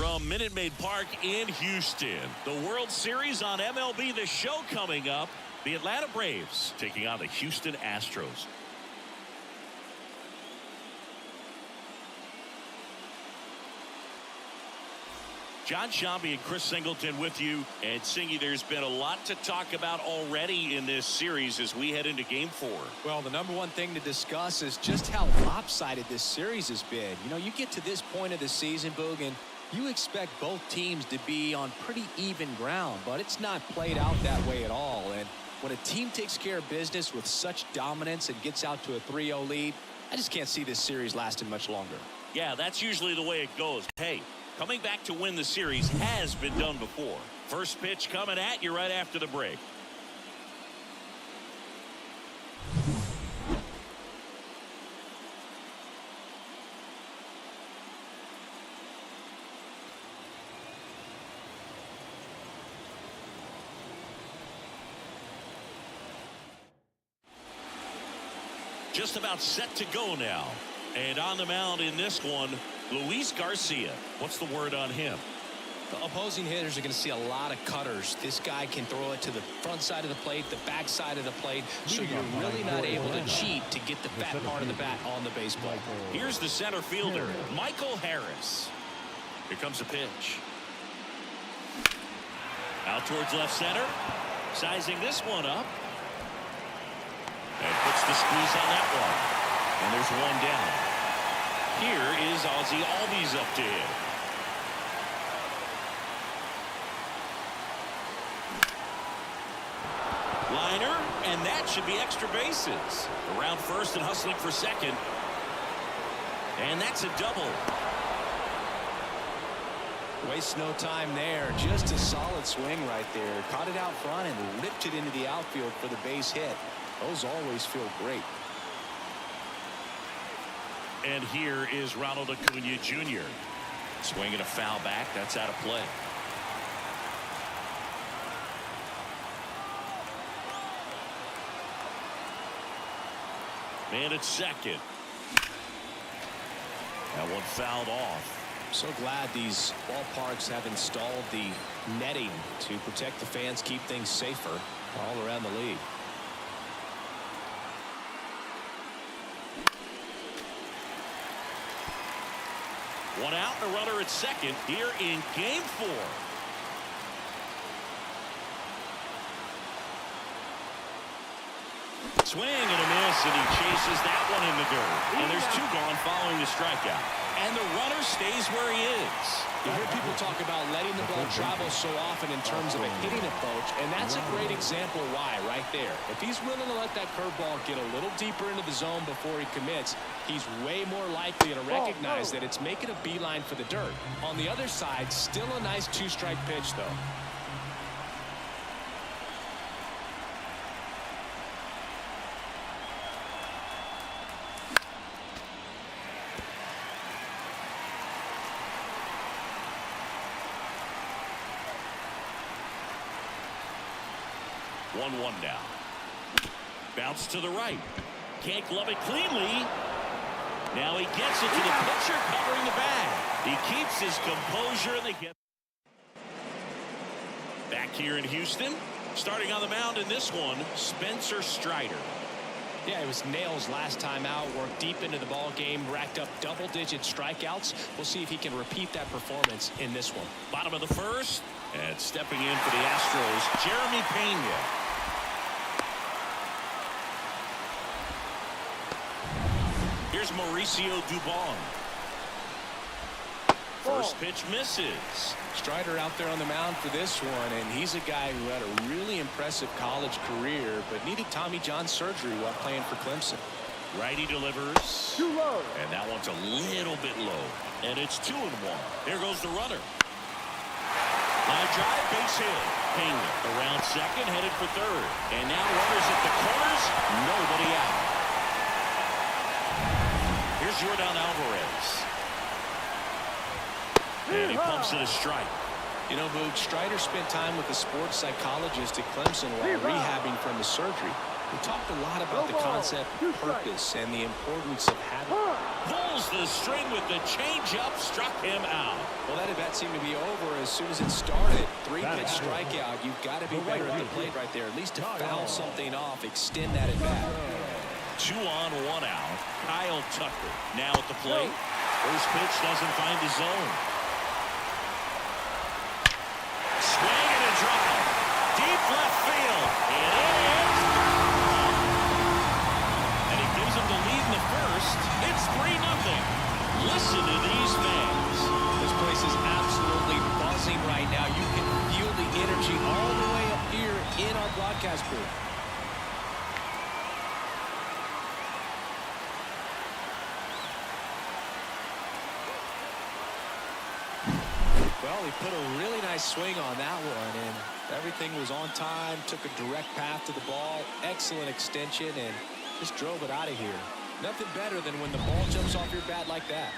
From Minute Maid Park in Houston, the World Series on MLB The Show coming up. The Atlanta Braves taking on the Houston Astros. John Shambi and Chris Singleton with you. And Singy, there's been a lot to talk about already in this series as we head into Game 4. Well, the number one thing to discuss is just how lopsided this series has been. You know, you get to this point of the season, Boog, and you expect both teams to be on pretty even ground, but it's not played out that way at all. And when a team takes care of business with such dominance and gets out to a 3-0 lead, I just can't see this series lasting much longer. Yeah, that's usually the way it goes. Hey, coming back to win the series has been done before. First pitch coming at you right after the break. Just about set to go now. And on the mound in this one, Luis Garcia. What's the word on him? The opposing hitters are going to see a lot of cutters. This guy can throw it to the front side of the plate, the back side of the plate, so you're really not able to cheat to get the fat part of the bat on the baseball. Here's the center fielder, Michael Harris. Here comes a pitch. Out towards left center. Sizing this one up. And puts the squeeze on that one. And there's one down. Here is Ozzie Albies up to hit. Liner, and that should be extra bases. Around first and hustling for second. And that's a double. Waste no time there. Just a solid swing right there. Caught it out front and ripped it into the outfield for the base hit. Those always feel great. And here is Ronald Acuna Jr. Swinging a foul back. That's out of play. And it's second. That one fouled off. So glad these ballparks have installed the netting to protect the fans, keep things safer all around the league. One out and a runner at second here in Game 4. Swing and a miss, and he chases that one in the dirt. And there's two gone following the strikeout. And the runner stays where he is. You hear people talk about letting the ball travel so often in terms of a hitting approach, and that's a great example why right there. If he's willing to let that curveball get a little deeper into the zone before he commits, he's way more likely to recognize that it's making a beeline for the dirt. On the other side, still a nice two-strike pitch, though. One now. Bounce to the right. Can't glove it cleanly. Now he gets it to the pitcher covering the bag. He keeps his composure and they get back here in Houston. Starting on the mound in this one, Spencer Strider. Yeah, it was nails last time out. Worked deep into the ball game, racked up double-digit strikeouts. We'll see if he can repeat that performance in this one. Bottom of the first, and stepping in for the Astros, Jeremy Pena. Here's Mauricio Dubon. First pitch misses. Strider out there on the mound for this one, and he's a guy who had a really impressive college career, but needed Tommy John surgery while playing for Clemson. Righty delivers. Too low. And that one's a little bit low. And it's 2-1. There goes the runner. Line drive, base hit. Pena around second, headed for third. And now runners at the corners. Nobody out. Here's Yordan Alvarez. And he pumps it a strike. You know, Boog, Strider spent time with a sports psychologist at Clemson while rehabbing from his surgery. We talked a lot about the concept of purpose and the importance of having. Pulls the string with the changeup, struck him out. Well, that at-bat seemed to be over as soon as it started. 3-pitch strikeout. You've got to be better at the plate right there, at least to foul something off, extend that at-bat. 2 on, 1 out. Kyle Tucker now at the plate. First pitch doesn't find the zone. Swing and a drive. Deep left field. It is. And he gives him the lead in the first. It's 3-0. Listen to these fans. This place is absolutely buzzing right now. You can feel the energy all the way up here in our broadcast booth. Well, he put a really nice swing on that one, and everything was on time, took a direct path to the ball, excellent extension, and just drove it out of here. Nothing better than when the ball jumps off your bat like that.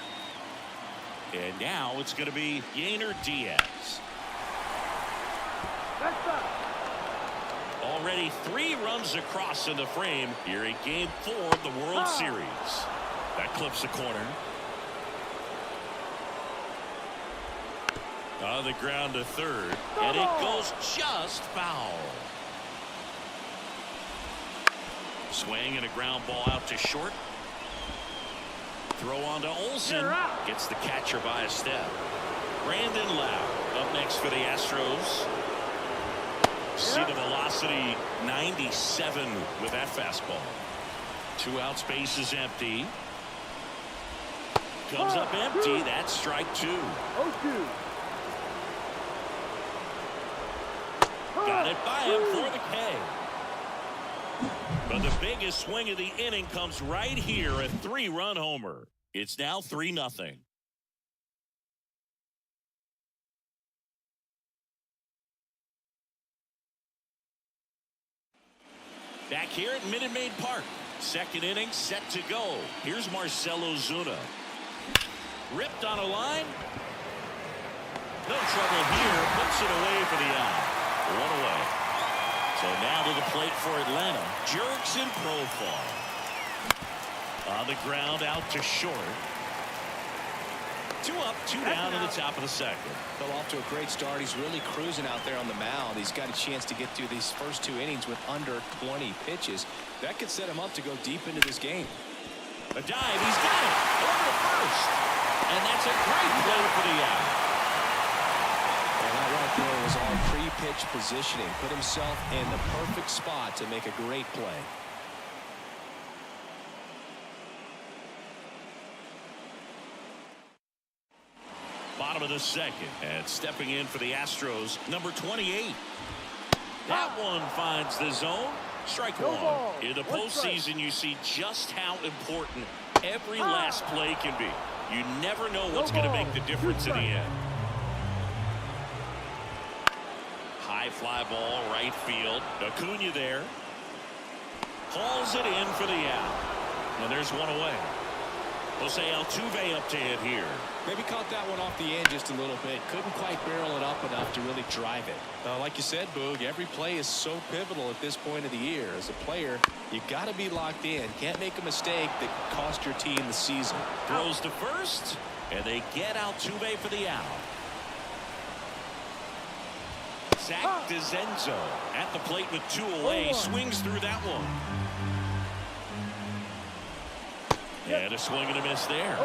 And now it's going to be Yainer Diaz. Already 3 runs across in the frame here in Game 4 of the World Series. That clips the corner. On the ground to third, and it goes just foul. Swing and a ground ball out to short. Throw on to Olson. Gets the catcher by a step. Brandon Lau up next for the Astros. See the velocity, 97 with that fastball. 2 outs, base is empty. Comes up empty. That's strike 2. Got it by him for the K. But the biggest swing of the inning comes right here, a 3-run homer. It's now 3-0. Back here at Minute Maid Park. Second inning set to go. Here's Marcell Ozuna. Ripped on a line. No trouble here. Puts it away for the out. 1 away. So now to the plate for Atlanta. Jurickson Profar. On the ground out to short. 2 up, 2 down in the top of the second. Fell off to a great start. He's really cruising out there on the mound. He's got a chance to get through these first 2 innings with under 20 pitches. That could set him up to go deep into this game. A dive. He's got it. Over to first. And that's a great play for the out. And that right there was all pre-pitch positioning. Put himself in the perfect spot to make a great play. Bottom of the second. And stepping in for the Astros, number 28. That one finds the zone. Strike 1. In the postseason, you see just how important every last play can be. You never know what's going to make the difference in the end. High fly ball, right field. Acuna there. Hauls it in for the out. And there's 1 away. Jose Altuve up to hit here. Maybe caught that one off the end just a little bit. Couldn't quite barrel it up enough to really drive it. Like you said, Boog, every play is so pivotal at this point of the year. As a player, you got to be locked in. Can't make a mistake that could cost your team the season. Throws to first, and they get Altuve for the out. Zach Dezenzo at the plate with 2 away. Swings through that one. And a swing and a miss there.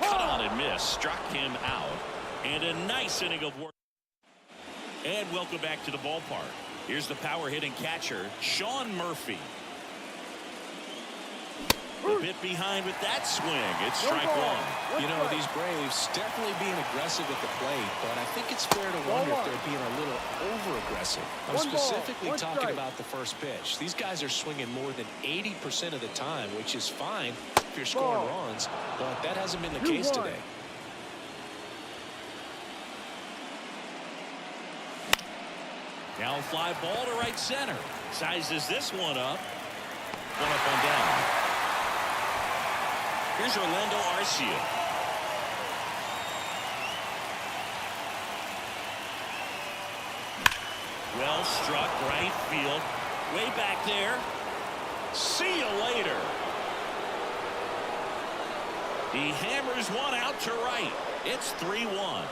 Cut on and miss. Struck him out. And a nice inning of work. And welcome back to the ballpark. Here's the power hitting catcher, Sean Murphy. A bit behind with that swing. It's strike 1. You know, these Braves definitely being aggressive at the plate, but I think it's fair to wonder if they're being a little over-aggressive. I'm specifically talking about the first pitch. These guys are swinging more than 80% of the time, which is fine if you're scoring runs, but that hasn't been the case today. Now a fly ball to right center. Sizes this one up. 1 up, 1 down. Here's Orlando Arcia. Well struck, right field. Way back there. See you later. He hammers one out to right. It's 3-1.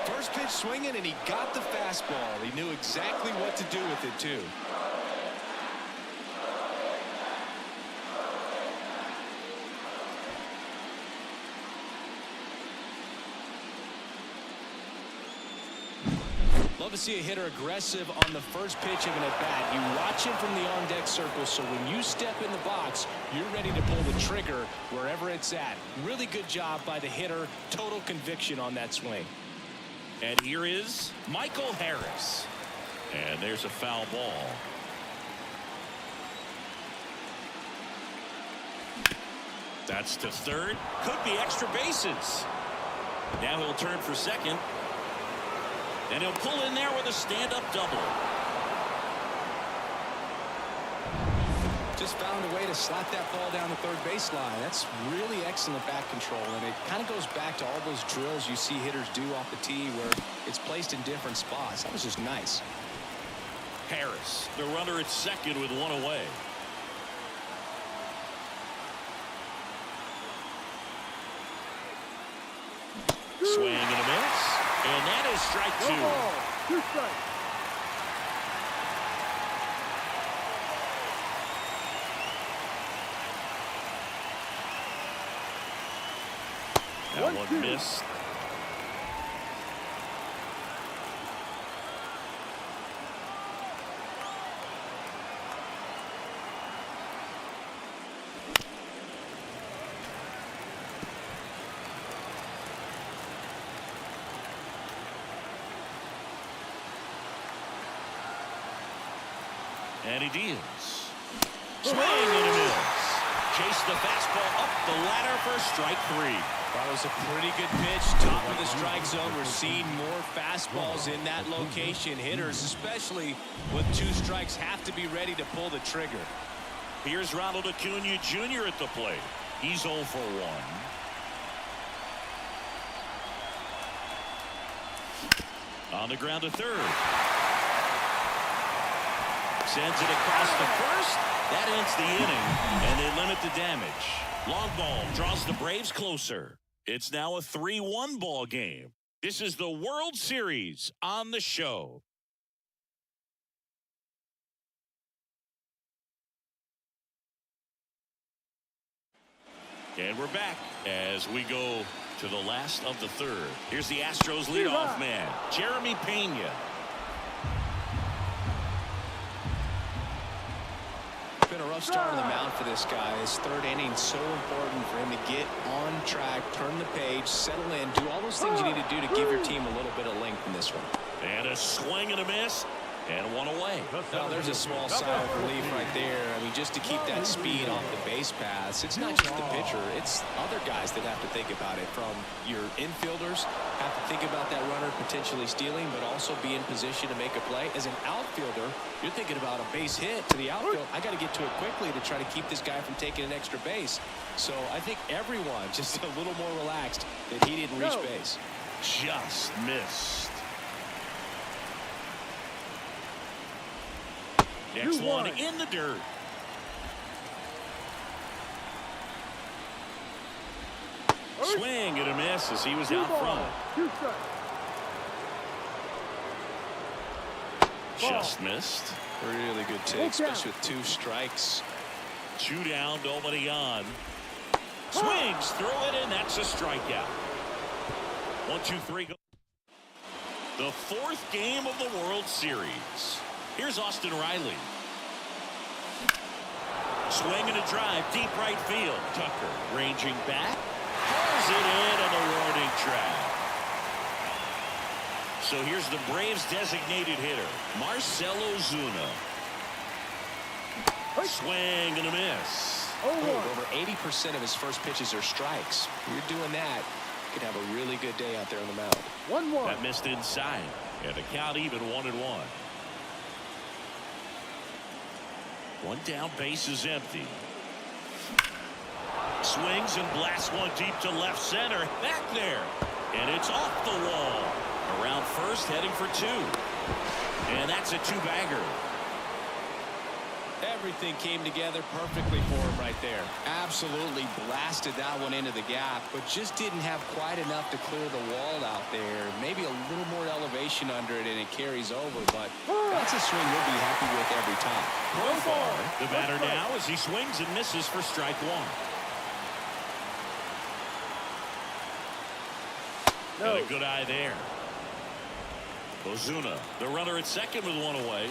First pitch swinging, and he got the fastball. He knew exactly what to do with it, too. Love to see a hitter aggressive on the first pitch of an at-bat. You watch him from the on-deck circle, so when you step in the box, you're ready to pull the trigger wherever it's at. Really good job by the hitter. Total conviction on that swing. And here is Michael Harris. And there's a foul ball. That's to third. Could be extra bases. Now he'll turn for second. And he'll pull in there with a stand-up double. Just found a way to slap that ball down the third baseline. That's really excellent bat control, and it kind of goes back to all those drills you see hitters do off the tee where it's placed in different spots. That was just nice. Harris, the runner at second with one away. Swing and a miss. And that is strike two. 2 strikes. That one missed. Yainer Diaz. Swing and a miss. Chase the fastball up the ladder for strike three. That was a pretty good pitch. Top of the strike zone. We're seeing more fastballs in that location. Hitters, especially with 2 strikes, have to be ready to pull the trigger. Here's Ronald ACUNA Jr. at the plate. He's 0 for 1. On the ground to third. Sends it across the first. That ends the inning, and they limit the damage. Long ball draws the Braves closer. It's now a 3-1 ball game. This is the World Series on the show. And we're back as we go to the last of the third. Here's the Astros leadoff man, Jeremy Pena. Been a rough start on the mound for this guy. His third inning so important for him to get on track, turn the page, settle in, do all those things you need to do to give your team a little bit of length in this one. And a swing and a miss. And one away. Well, there's a small sigh of relief right there. I mean, just to keep that speed off the base paths. It's not just the pitcher. It's other guys that have to think about it. From your infielders have to think about that runner potentially stealing, but also be in position to make a play. As an outfielder, you're thinking about a base hit to the outfield. I got to get to it quickly to try to keep this guy from taking an extra base. So I think everyone just a little more relaxed that he didn't reach base. Just missed. Next one in the dirt. Swing and a miss as he was out front. 2 strikes. Just missed. Really good take, especially with 2 strikes. 2 down, nobody on. Swings through it, and that's a strikeout. 1, 2, 3, go. The 4th game of the World Series. Here's Austin Riley. Swing and a drive, deep right field. Tucker ranging back. Pulls it in on the warning track. So here's the Braves' designated hitter, Marcell Ozuna. Swing and a miss. Over 80% of his first pitches are strikes. You're doing that, you could have a really good day out there on the mound. 1-1. That missed inside. And the count even 1-1. 1 down, base is empty. Swings and blasts one deep to left center. Back there. And it's off the wall. Around first, heading for 2. And that's a two-bagger. Everything came together perfectly for him right there. Absolutely blasted that one into the gap, but just didn't have quite enough to clear the wall out there. Maybe a little more elevation under it and it carries over, but that's a swing we'll be happy with every time. Profar, the batter now as he swings and misses for strike one. And a good eye there. Ozuna, the runner at second with one away.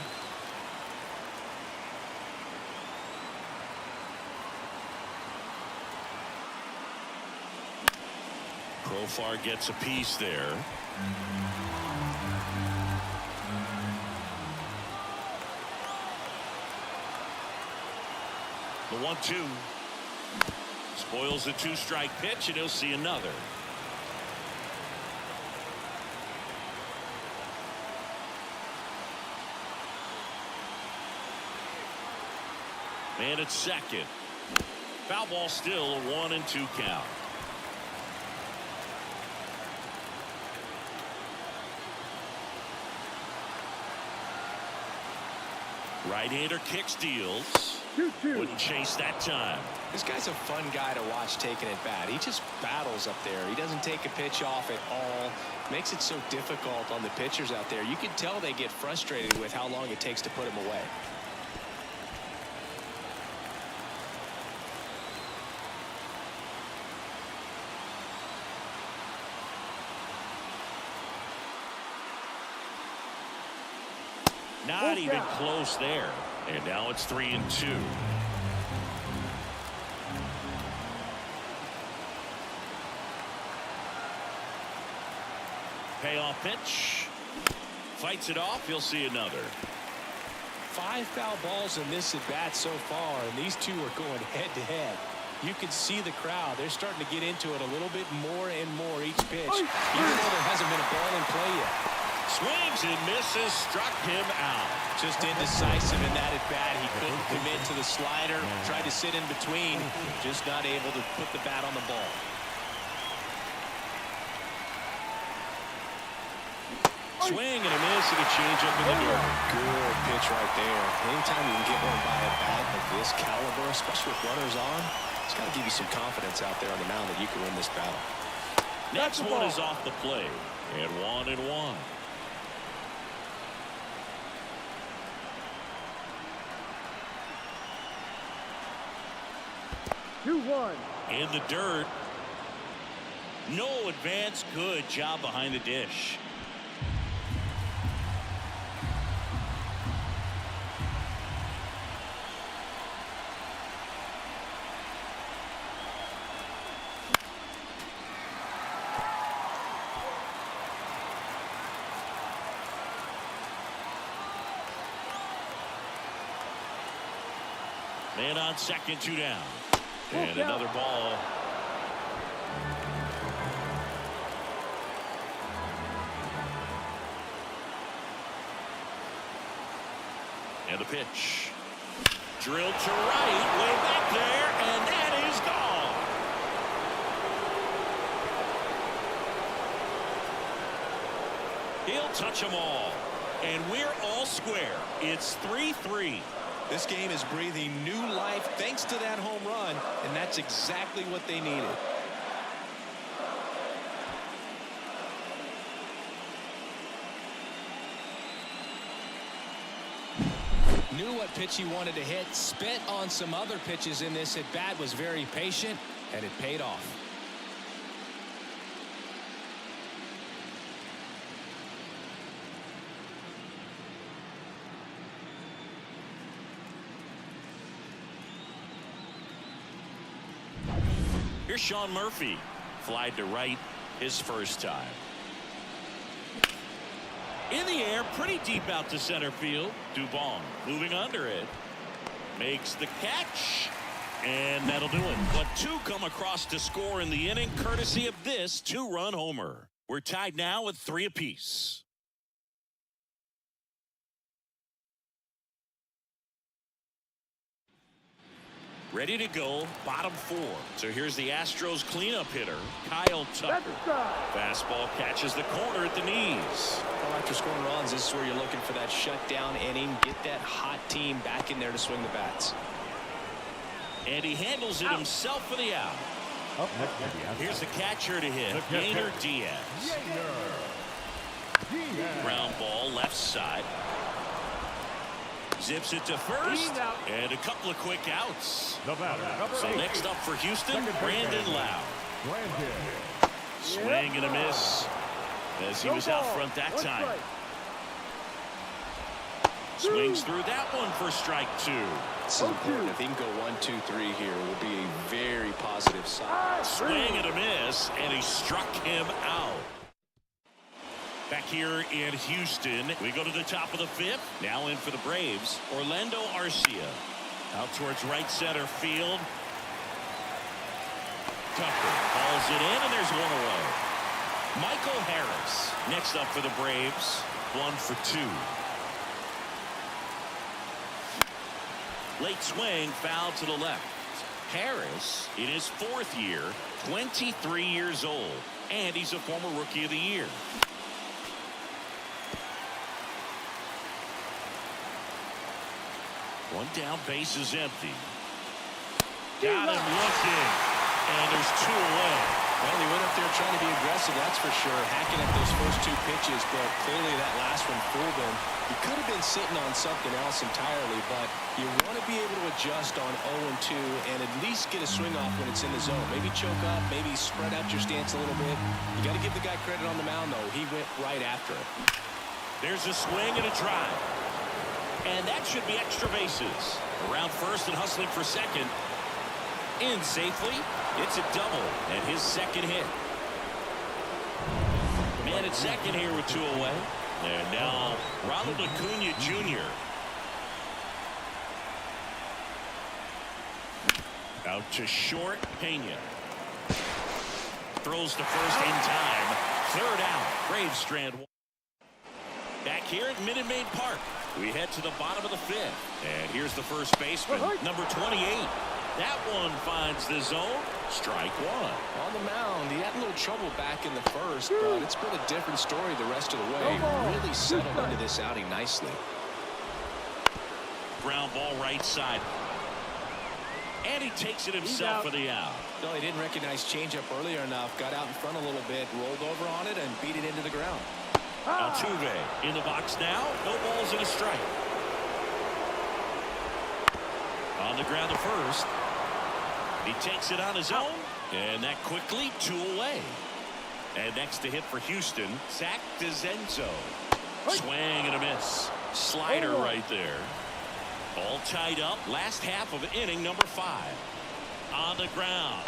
Profar gets a piece there. The 1-2 spoils the two-strike pitch, and he'll see another. Man at second. Foul ball still, a 1-2 count. Right-hander kicks, deals. 2-2. Wouldn't chase that time. This guy's a fun guy to watch taking it bat. He just battles up there. He doesn't take a pitch off at all. Makes it so difficult on the pitchers out there. You can tell they get frustrated with how long it takes to put him away. Not even close there. And now it's 3-2. Payoff pitch. Fights it off. He'll see another. 5 foul balls in this at bat so far, and these two are going head to head. You can see the crowd. They're starting to get into it a little bit more and more each pitch, even though there hasn't been a ball in play yet. Swings and misses, struck him out. Just indecisive in that at bat. He couldn't commit to the slider, tried to sit in between, just not able to put the bat on the ball. Swing and a miss and a change up in the dirt. Good pitch right there. Anytime you can get one by a bat of this caliber, especially with runners on, it's got to give you some confidence out there on the mound that you can win this battle. Next one is off the plate, and 1-1. In the dirt. No advance. Good job behind the dish. Man on second, 2 down. And another ball. And the pitch. Drilled to right, way back there, and that is gone. He'll touch them all. And we're all square. It's 3-3. This game is breathing new life thanks to that home run, and that's exactly what they needed. Knew what pitch he wanted to hit, spent on some other pitches in this at bat, was very patient, and it paid off. Here's Sean Murphy. Flied to right his first time. In the air, pretty deep out to center field. Dubon moving under it. Makes the catch. And that'll do it. But 2 come across to score in the inning, courtesy of this 2-run homer. We're tied now with 3 apiece. Ready to go, bottom 4. So here's the Astros cleanup hitter, Kyle Tucker. Fastball catches the corner at the knees. Well, after scoring runs, this is where you're looking for that shutdown inning. Get that hot team back in there to swing the bats. And he handles it himself for the out. Here's the catcher to hit, Yainer Diaz. Ground ball left side. Zips it to first, and a couple of quick outs. So next up for Houston, Brandon Lowe. Swing and a miss as he was out front that time. Swings through that one for strike 2. So important. If he can go 1, 2, 3 here, it will be a very positive sign. Swing and a miss, and he struck him out. Back here in Houston, we go to the top of the 5th. Now in for the Braves, Orlando Arcia. Out towards right center field. Tucker calls it in, and there's one away. Michael Harris next up for the Braves. 1 for 2. Late swing, foul to the left. Harris in his 4th year, 23 years old, and he's a former Rookie of the Year. One down, base is empty. Got him looking, and there's 2 away. Well, he went up there trying to be aggressive, that's for sure, hacking at those first 2 pitches, but clearly that last one fooled him. He could have been sitting on something else entirely, but you want to be able to adjust on 0-2 and at least get a swing off when it's in the zone. Maybe choke up, maybe spread out your stance a little bit. You got to give the guy credit on the mound, though. He went right after it. There's a swing and a drive. And that should be extra bases. Around first and hustling for second. In safely. It's a double and his 2nd hit. Man at second here with 2 away. And now Ronald ACUNA Jr. Out to short, Pena. Throws to first in time. 3rd out. Braves strand 1. Back here at Minute Maid Park. We head to the bottom of the 5th. And here's the first baseman, number 28. That one finds the zone. Strike 1. On the mound, he had a little trouble back in the 1st, but it's been a different story the rest of the way. Really settled into this outing nicely. Ground ball right side. And he takes it himself for the out. No, he didn't recognize changeup earlier enough. Got out in front a little bit, rolled over on it, and beat it into the ground. Altuve in the box now. No balls and a strike. On the ground to first. He takes it on his own. And that quickly 2 away. And next to hit for Houston, Zach Dezenzo. Swing and a miss. Slider right there. All tied up. Last half of inning number 5. On the ground.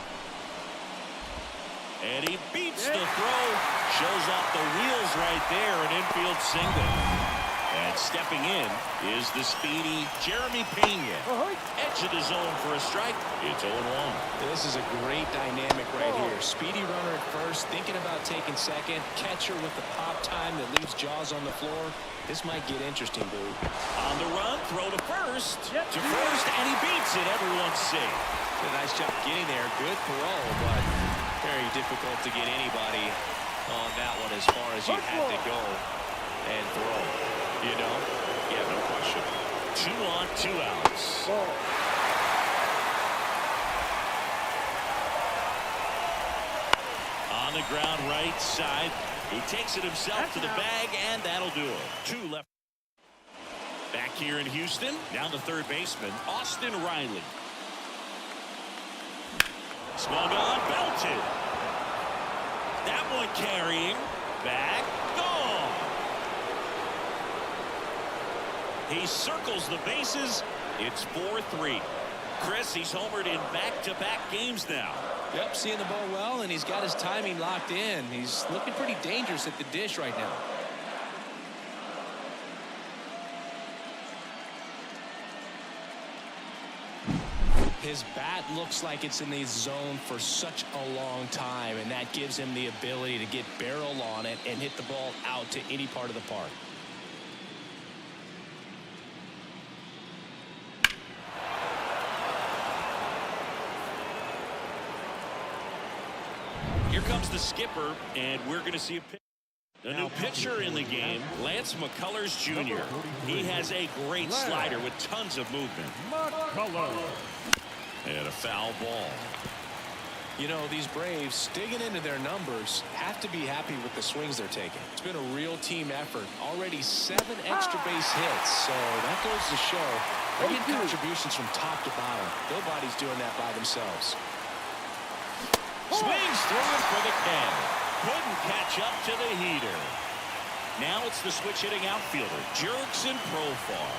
And he beats the throw. Shows off the wheels right there. An infield single. And stepping in is the speedy Jeremy Pena. Edge of the zone for a strike. It's 0-1. This is a great dynamic right here. Speedy runner at first, thinking about taking second. Catcher with the pop time that leaves Jaws on the floor. This might get interesting, Boo. On the run, throw to first. To first, and he beats it. Everyone's safe. Did a nice job getting there. Good parole, but very difficult to get anybody on that one as far as you had to go and throw. You know? Yeah, no question. 2 on, 2 outs. On the ground right side. He takes it himself to the bag, and that'll do it. 2 left. Back here in Houston, down to third baseman, Austin Riley. Swung on, belted. That one carrying. Back, gone. He circles the bases. It's 4-3. Chris, he's homered in back-to-back games now. Yep, seeing the ball well, and he's got his timing locked in. He's looking pretty dangerous at the dish right now. His bat looks like it's in the zone for such a long time, and that gives him the ability to get barrel on it and hit the ball out to any part of the park. Here comes the skipper, and we're going to see a pitch. A new pitcher in the game, Lance McCullers Jr. He has a great slider with tons of movement. And a foul ball. You know, these Braves, digging into their numbers, have to be happy with the swings they're taking. It's been a real team effort. Already 7 extra base hits, so that goes to show they're getting contributions from top to bottom. Nobody's doing that by themselves. Swings through it for the can. Couldn't catch up to the heater. Now it's the switch hitting outfielder, Jurickson Profar.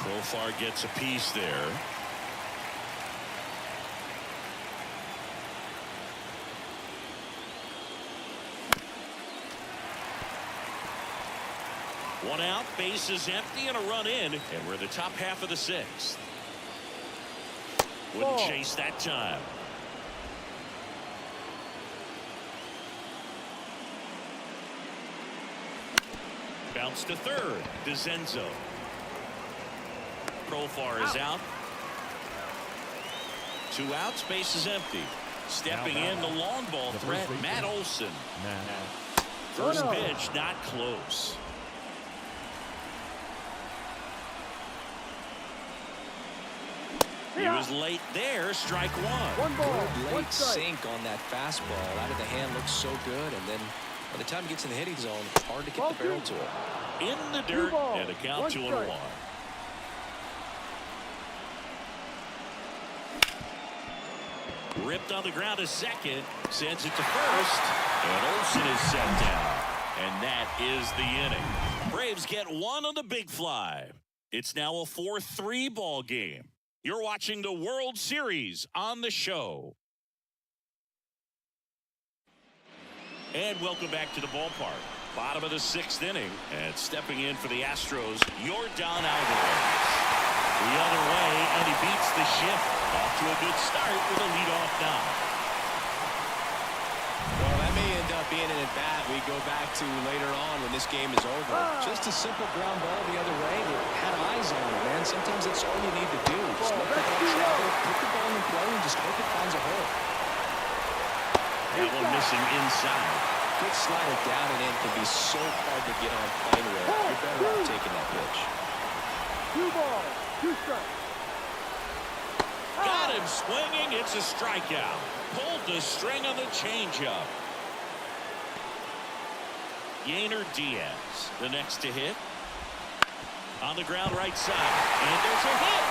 Profar gets a piece there. One out, bases empty, and a run in, and we're in the top half of the 6th. Wouldn't chase that time. Bounce to third. Dezenzo. Profar is out. 2 outs, base is empty. Stepping in the long ball threat, Matt Olson. First pitch, not close. He was late there, strike one. Good late sink on that fastball. Out of the hand looks so good, and then by the time he gets in the hitting zone, it's hard to get the barrel to it. In the dirt, and a count 2-1. Ripped on the ground to second, sends it to first, and Olson is set down. And that is the inning. Braves get 1 on the big fly. It's now a 4-3 ball game. You're watching the World Series on the show. And welcome back to the ballpark. Bottom of the 6th inning, and stepping in for the Astros, Yordan Alvarez. The other way, and he beats the shift. Off to a good start with a leadoff knock. Well, that may end up being an at-bat we go back to later on when this game is over. Just a simple ground ball the other way. You had eyes on it, man. Sometimes that's all you need to do. Just let the ball travel, put the ball in play, and just hope it finds a hole. That one missing inside. Good slider down and in can be so hard to get on plane with. You're better off taking that pitch. 2 balls, 2 strikes. Got him swinging. It's a strikeout. Pulled the string on the changeup. Yainer Diaz, the next to hit. On the ground right side. And there's a hit.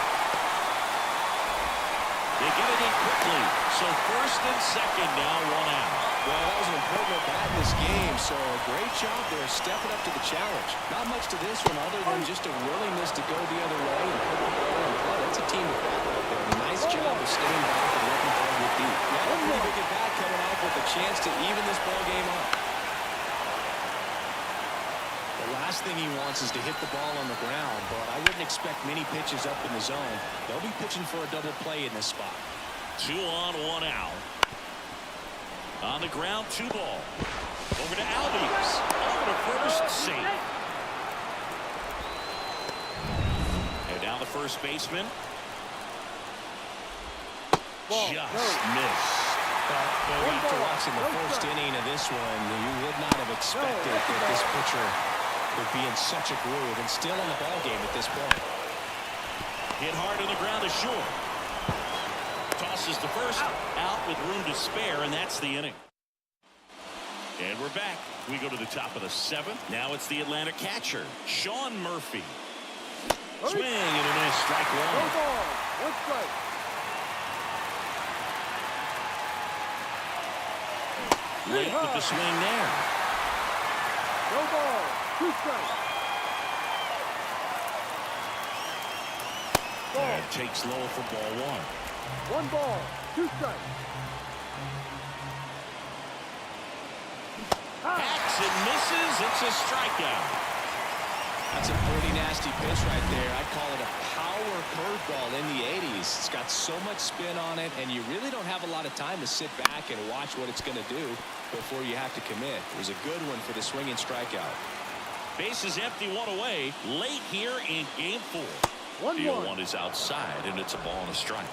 They get it in quickly. So first and second now, 1 out. Well, that was an important at-bat in this game, so a great job there stepping up to the challenge. Not much to this one other than just a willingness to go the other way and put the ball in play. That's a team effort right there. A nice job of staying back and letting the ball get deep. Yeah, a pretty big at-bat coming off with a chance to even this ball game up. The last thing he wants is to hit the ball on the ground, but I wouldn't expect many pitches up in the zone. They'll be pitching for a double play in this spot. 2 on, 1 out. On the ground, 2 ball. Over to Albies. Over to first, safe. And now the first baseman. Just missed. But after watching the first inning of this one, you would not have expected that this pitcher would be in such a groove and still in the ball game at this point. Hit hard on the ground is short. Tosses the first, out with room to spare, and that's the inning. And we're back. We go to the top of the 7th. Now it's the Atlanta catcher, Sean Murphy. Swing and a miss, strike 1. 1 ball, 1 strike. Late with the swing there. 1 ball, 2 strikes. And takes low for ball 1. 1 ball, 2 strikes. Hacks and misses. It's a strikeout. That's a pretty nasty pitch right there. I'd call it a power curveball in the 80s. It's got so much spin on it, and you really don't have a lot of time to sit back and watch what it's going to do before you have to commit. It was a good one for the swinging strikeout. Base is empty, 1 away. Late here in game 4. 1-1. Deal 1 is outside, and it's a ball and a strike.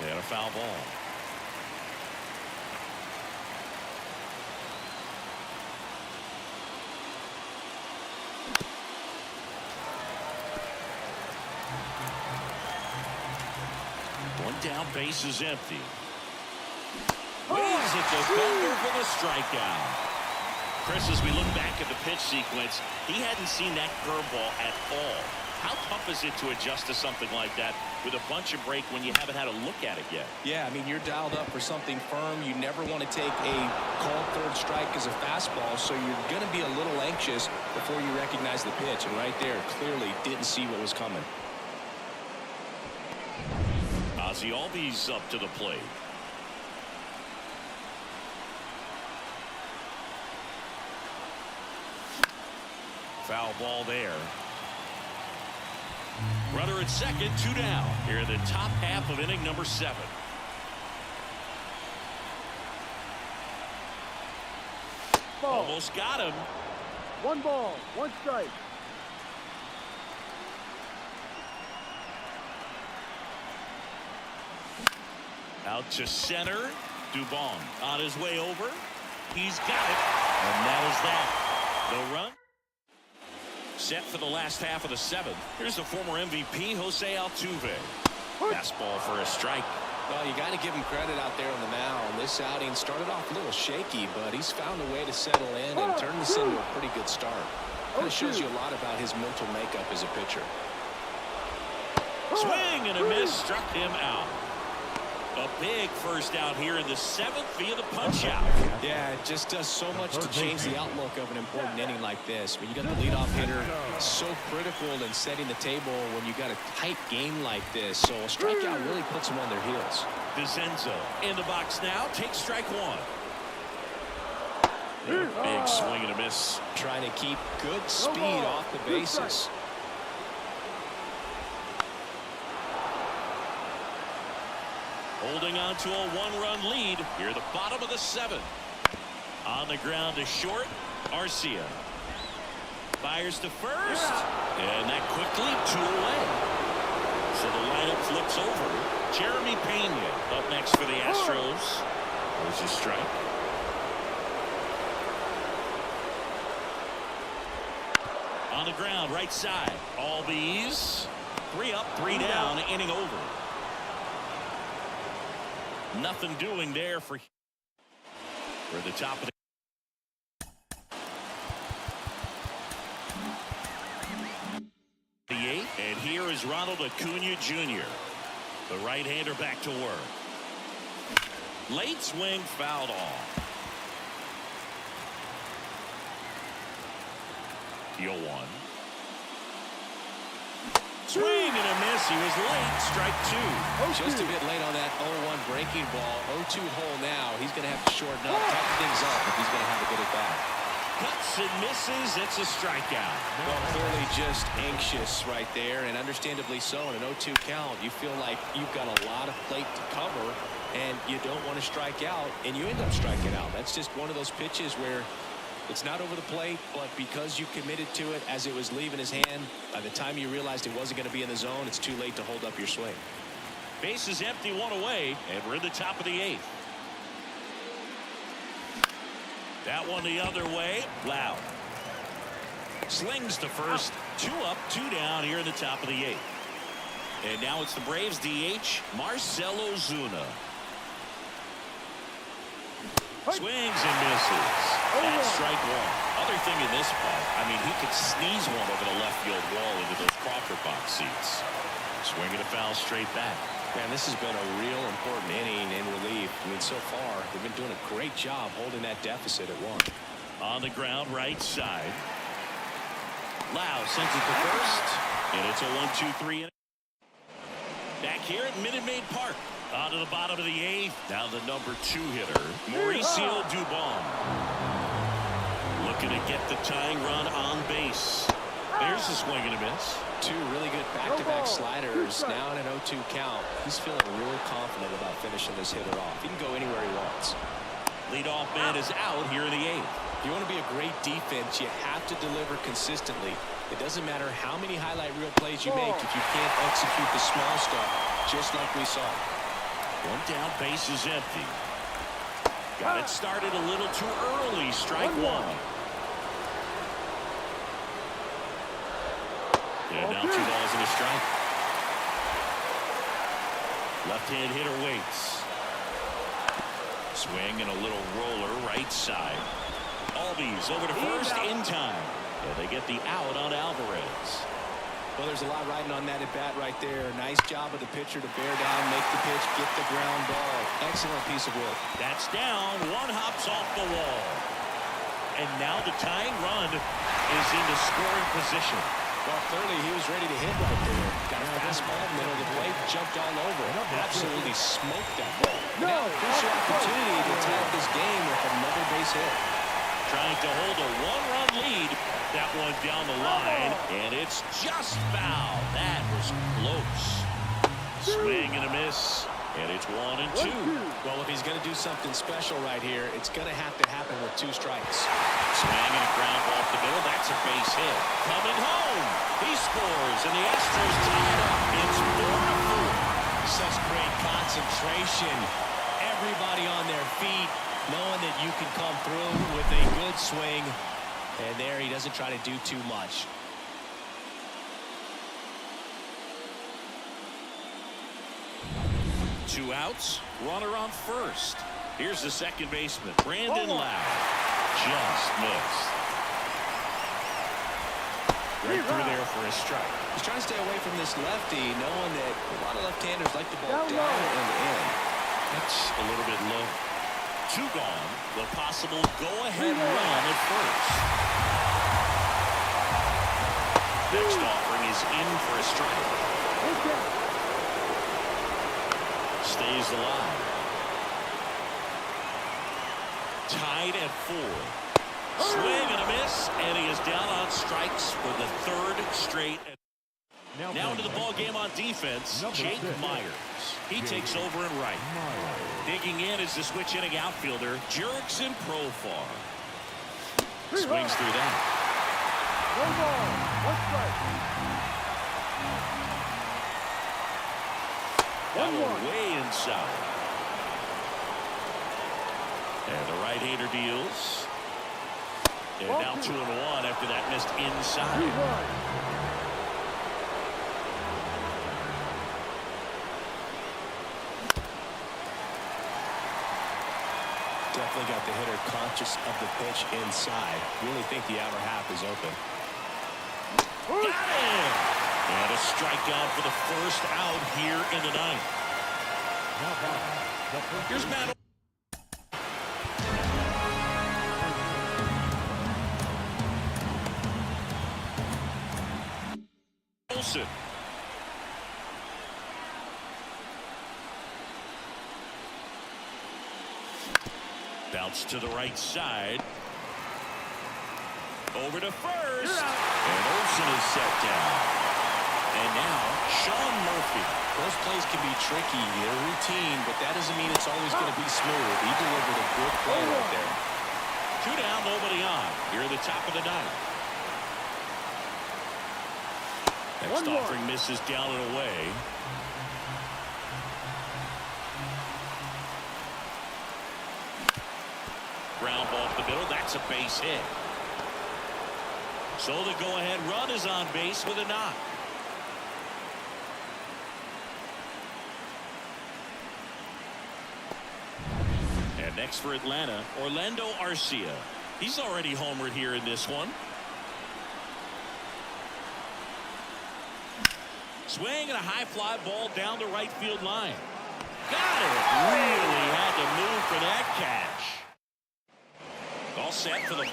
And a foul ball. One down, base is empty. Waves it to Thunder for the strikeout. Chris, as we look back at the pitch sequence, he hadn't seen that curveball at all. How tough is it to adjust to something like that with a bunch of break when you haven't had a look at it yet? Yeah, I mean, you're dialed up for something firm. You never want to take a called third strike as a fastball, so you're going to be a little anxious before you recognize the pitch. And right there, clearly didn't see what was coming. Ozzie Albies up to the plate. Foul ball there. Runner at second, 2 down. Here in the top half of inning number 7. Ball. Almost got him. 1 ball, 1 strike. Out to center. Dubon on his way over. He's got it. And that is that. The run set for the last half of the 7th. Here's the former MVP, Jose Altuve. Fastball for a strike. Well, you got to give him credit out there on the mound. This outing started off a little shaky, but he's found a way to settle in and turn this into a pretty good start. Kind of shows you a lot about his mental makeup as a pitcher. Swing and a miss, struck him out. A big first out here in the 7th via the punch out. Yeah, it just does so much to change the outlook of an important inning like this. When you got the leadoff hitter, so critical in setting the table when you got a tight game like this. So a strikeout really puts them on their heels. Dezenzo in the box now, takes strike 1. Big swing and a miss. Trying to keep good speed off the bases. Holding on to a 1-run lead here at the bottom of the 7th. On the ground to short, Arcia. Fires to first, and that quickly 2 away. So the lineup flips over. Jeremy Pena up next for the Astros. There's a strike. On the ground, right side. Albies. 3 up, 3 down, inning over. Nothing doing there for the top of the 8th. And here is Ronald ACUNA Jr. The right-hander back to work. Late swing, fouled off. Deal 1. Swing and a miss. He was late. Strike 2. Just a bit late on that 0-1 breaking ball. 0-2 hole now. He's going to have to shorten up, tighten things up if he's going to have a good at bat. Cuts and misses. It's a strikeout. Well, clearly just anxious right there, and understandably so. In an 0-2 count, you feel like you've got a lot of plate to cover, and you don't want to strike out, and you end up striking out. That's just one of those pitches where it's not over the plate, but because you committed to it as it was leaving his hand, by the time you realized it wasn't going to be in the zone, it's too late to hold up your swing. Base is empty, 1 away, and we're in the top of the 8th. That one the other way. Loud. Slings to first. 2 up, 2 down here in the top of the 8th. And now it's the Braves DH, Marcell Ozuna. Swings and misses. That's strike 1. Other thing in this spot, I mean, he could sneeze one over the left field wall into those Crawford box seats. Swinging a foul straight back. Man, this has been a real important inning in relief. I mean, so far, they've been doing a great job holding that deficit at 1. On the ground, right side. Lau sends it to first. And it's a 1-2-3 inning. Back here at Minute Maid Park. On to the bottom of the 8th. Now the number 2 hitter, Mauricio Dubon. Looking to get the tying run on base. There's a swing and a miss. 2 really good back-to-back sliders. Now in an 0-2 count. He's feeling real confident about finishing this hitter off. He can go anywhere he wants. Leadoff man is out here in the 8th. If you want to be a great defense, you have to deliver consistently. It doesn't matter how many highlight reel plays you make if you can't execute the small stuff, just like we saw. One down, base is empty. Got it started a little too early. Strike one. And now 2 balls and a strike. Left-hand hitter waits. Swing and a little roller right side. Albies over to first in time. Yeah, they get the out on Alvarez. Well, there's a lot riding on that at bat right there. Nice job of the pitcher to bear down, make the pitch, get the ground ball. Excellent piece of work. That's down. One hops off the wall. And now the tying run is into scoring position. Well, clearly he was ready to hit right there. Got a fastball, middle of the plate, jumped all over it. Absolutely smoked that ball. Now a crucial opportunity to tie up this game with another base hit. Trying to hold a 1-run lead. That one down the line, and it's just foul. That was close. Swing and a miss, and it's 1-2. Well, if he's going to do something special right here, it's going to have to happen with 2 strikes. Swing and a ground ball off the middle. That's a base hit. Coming home. He scores, and the Astros tie it up. It's 4-4. Such great concentration. Everybody on their feet, knowing that you can come through with a good swing. And there he doesn't try to do too much. Two outs, runner on first. Here's the second baseman, Brandon Lau. Just missed. Right through there for a strike. He's trying to stay away from this lefty, knowing that a lot of left-handers like the ball down and in. That's a little bit low. 2 gone. The possible go-ahead run at first. Next offering is in for a strike. Stays alive. Tied at 4. Swing and a miss, and he is down on strikes for the 3rd straight. Now into the ball game on defense, Jake Myers. He takes over in right. Digging in is the switch-hitting outfielder, Jurickson Profar. Swings through that. 1 ball, 1 strike. That one way inside. And the right-hander deals. And now 2-1 after that missed inside. Definitely got the hitter conscious of the pitch inside. Really think the outer half is open. Got him! And a strikeout for the first out here in the 9th. Here's Matt Olson. Bounce to the right side. Over to first. And Olson is set down. And now Sean Murphy. Those plays can be tricky. They're routine, but that doesn't mean it's always going to be smooth. He delivered a good play right there. 2 down, nobody on. Here at the top of the 9th. Next offering misses down and away. Ground ball up the middle. That's a base hit. So the go-ahead run is on base with a knock. And next for Atlanta, Orlando Arcia. He's already homered here in this one. Swing and a high fly ball down the right field line. Got it. Really had to move for that catch. All set for the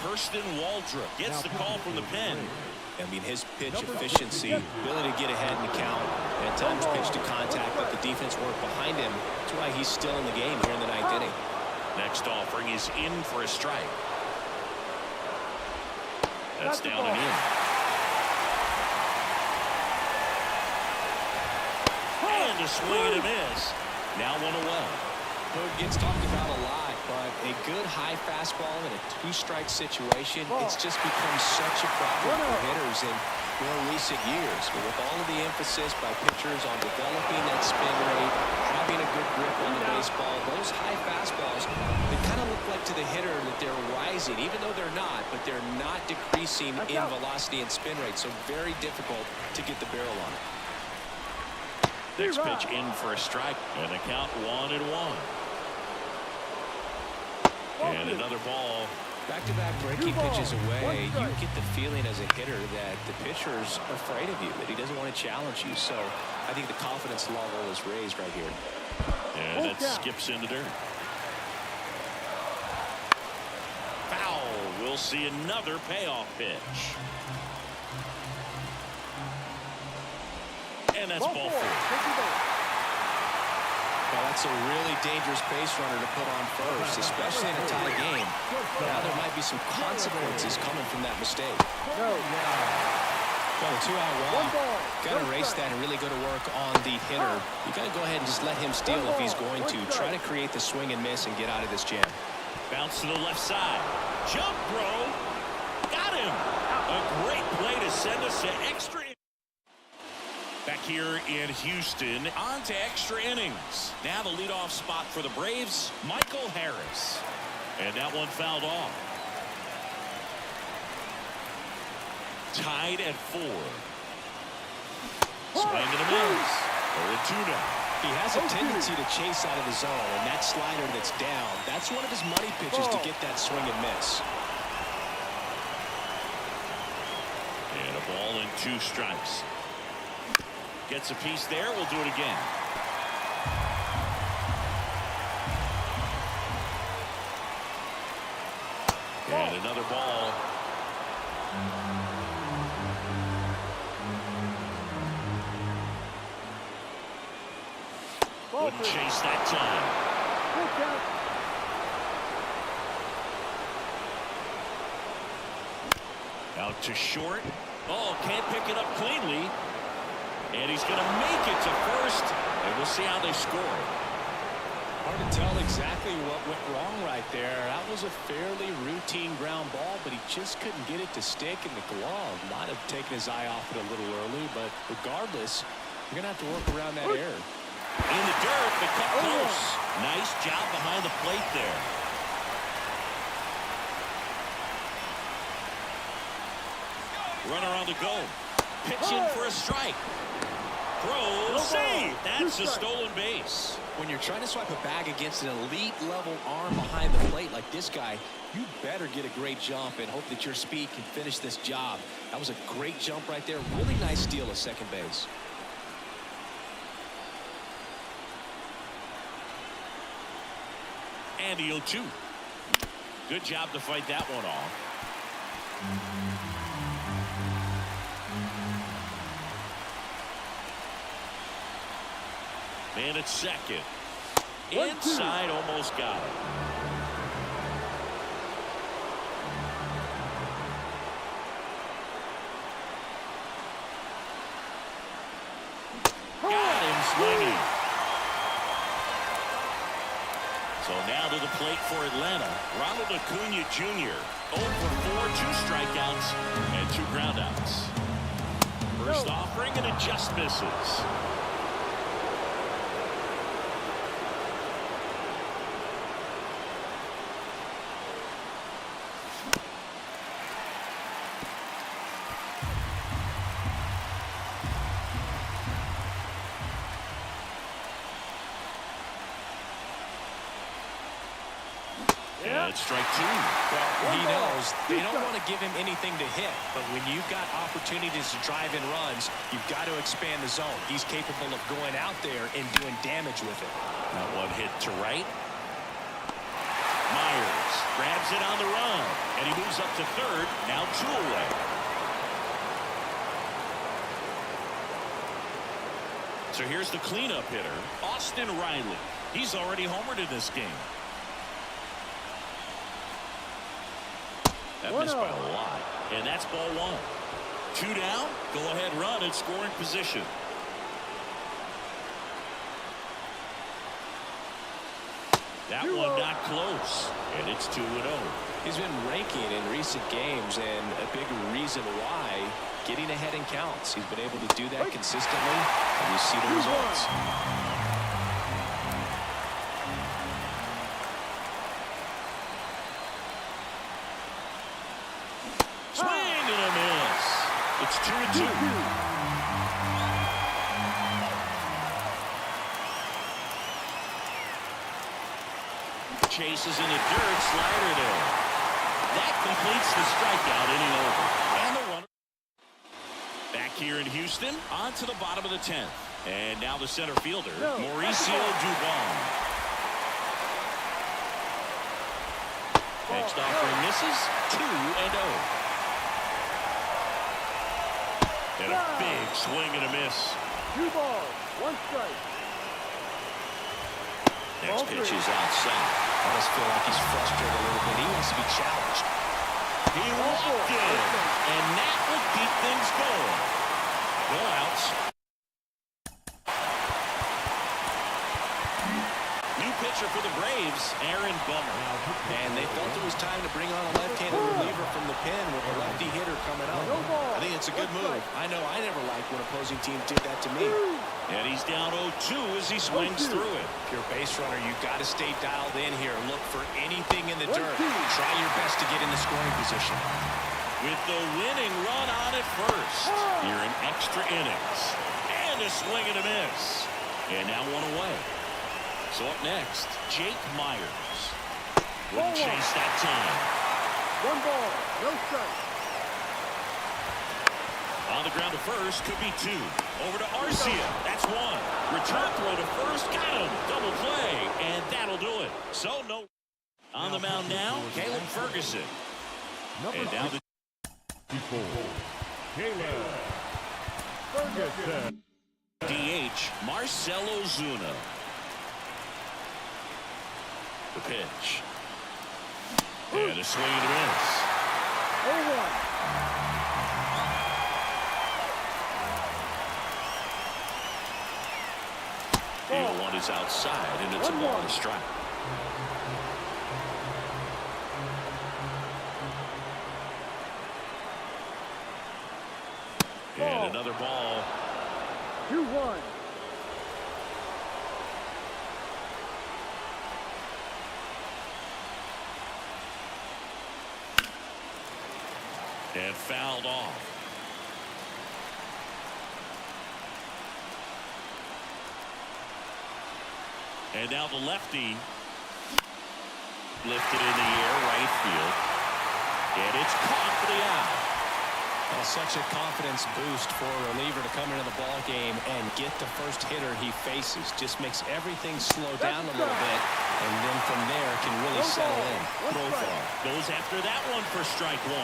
Hurston Waldrop gets the call from the pen. I mean, his pitch efficiency, ability to get ahead in the count, and at times pitch to contact, let the defense work behind him. That's why he's still in the game here in the 9th inning. Next offering is in for a strike. That's down and in. And a swing and a miss. Now 1-0. It gets talked about a lot. but a good high fastball in a two-strike situation, it's just become such a problem for hitters in recent years. But with all of the emphasis by pitchers on developing that spin rate, having a good grip on the baseball, those high fastballs, they kind of look like to the hitter that they're rising, even though they're not, but they're not decreasing in velocity and spin rate, so very difficult to get the barrel on it. Next pitch in for a strike, and the count 1-1. And another ball. Back-to-back breaking pitches away, you get the feeling as a hitter that the pitcher's afraid of you, that he doesn't want to challenge you. So I think the confidence level is raised right here. And it skips into dirt. Foul. We'll see another payoff pitch. And that's ball 4. Well, that's a really dangerous base runner to put on first, especially in a tie game. Now there might be some consequences coming from that mistake. Well, 2-out walk. Got to erase that and really go to work on the hitter. You got to go ahead and just let him steal if he's going to. Try to create the swing and miss and get out of this jam. Bounce to the left side. Jump throw. Got him. A great play to send us to extra. Back here in Houston, on to extra innings. Now the leadoff spot for the Braves, Michael Harris. And that one fouled off. Tied at 4. Swing and a miss. 0-2 now. He has a tendency to chase out of the zone, and that slider that's down, that's one of his money pitches to get that swing and miss. And a ball and 2 strikes. Gets a piece there. We'll do it again. And another ball. Wouldn't chase that time. Out to short. Oh, can't pick it up cleanly. And he's going to make it to first, and we'll see how they score. Hard to tell exactly what went wrong right there. That was a fairly routine ground ball, but he just couldn't get it to stick in the glove. Might have taken his eye off it a little early, but regardless, you're going to have to work around that error. In the dirt, the cut close. Nice job behind the plate there. Runner on the go. Pitch in for a strike. Throw, save. That's a stolen base. When you're trying to swipe a bag against an elite level arm behind the plate like this guy, you better get a great jump and hope that your speed can finish this job. That was a great jump right there. Really nice steal at second base. And the 0-2. Good job to fight that one off. And it's second. Inside, almost got it. Got him swinging. So now to the plate for Atlanta, Ronald Acuna Jr. 0 for 4, 2 strikeouts, and 2 groundouts. First offering, and it just misses. And it's strike 2. Well, he knows they don't want to give him anything to hit, but when you've got opportunities to drive in runs, you've got to expand the zone. He's capable of going out there and doing damage with it. That one hit to right. Myers grabs it on the run, and he moves up to third. Now 2 away. So here's the cleanup hitter, Austin Riley. He's already homered in this game. That missed by a lot. And that's ball 1. 2 down. Go ahead run in scoring position. That one not close. And it's 2-0. He's been raking in recent games, and a big reason why, getting ahead in counts. He's been able to do that consistently, and you see the results. Swing and a miss. It's 2-2. Chases in the dirt, slider there. That completes the strikeout, inning over. And the runner back here in Houston, on to the bottom of the 10th. And now the center fielder, Mauricio Dubon. Next offering misses, 2-0. And a big swing and a miss. 2 balls, 1 strike. Next pitch is outside. I just feel like he's frustrated a little bit. He wants to be challenged. He walked in, and that will keep things going. No outs. New pitcher for the Braves, Aaron Bummer. And they felt it was time to bring on a left-handed reliever from the pen with a lefty hitter coming up. I think it's a good move. I know I never liked when opposing teams did that to me. And he's down 0-2 as he swings through it. If you're a base runner, you've got to stay dialed in here. Look for anything in the dirt. Try your best to get in the scoring position. With the winning run on at first. Here in extra innings. And a swing and a miss. And now one away. So up next, Jake Myers. Wouldn't chase that time. 1 ball, no strike. On the ground to first, could be 2. Over to Arcia. That's 1. Return throw to first. Got him. Double play. And that'll do it. So no. On the mound now, Caleb Ferguson. And now the Caleb Ferguson. DH, Marcelo Zuna. The pitch. And a swing and a miss. 0-1. The 1 is outside, and it's a ball and a strike. And another ball. 2-1. And fouled off. And now the lefty lifted in the air, right field. And it's caught for the out. Well, such a confidence boost for a reliever to come into the ball game and get the first hitter he faces. Just makes everything slow down a little bit, and then from there can really settle in. Profile goes after that one for strike 1.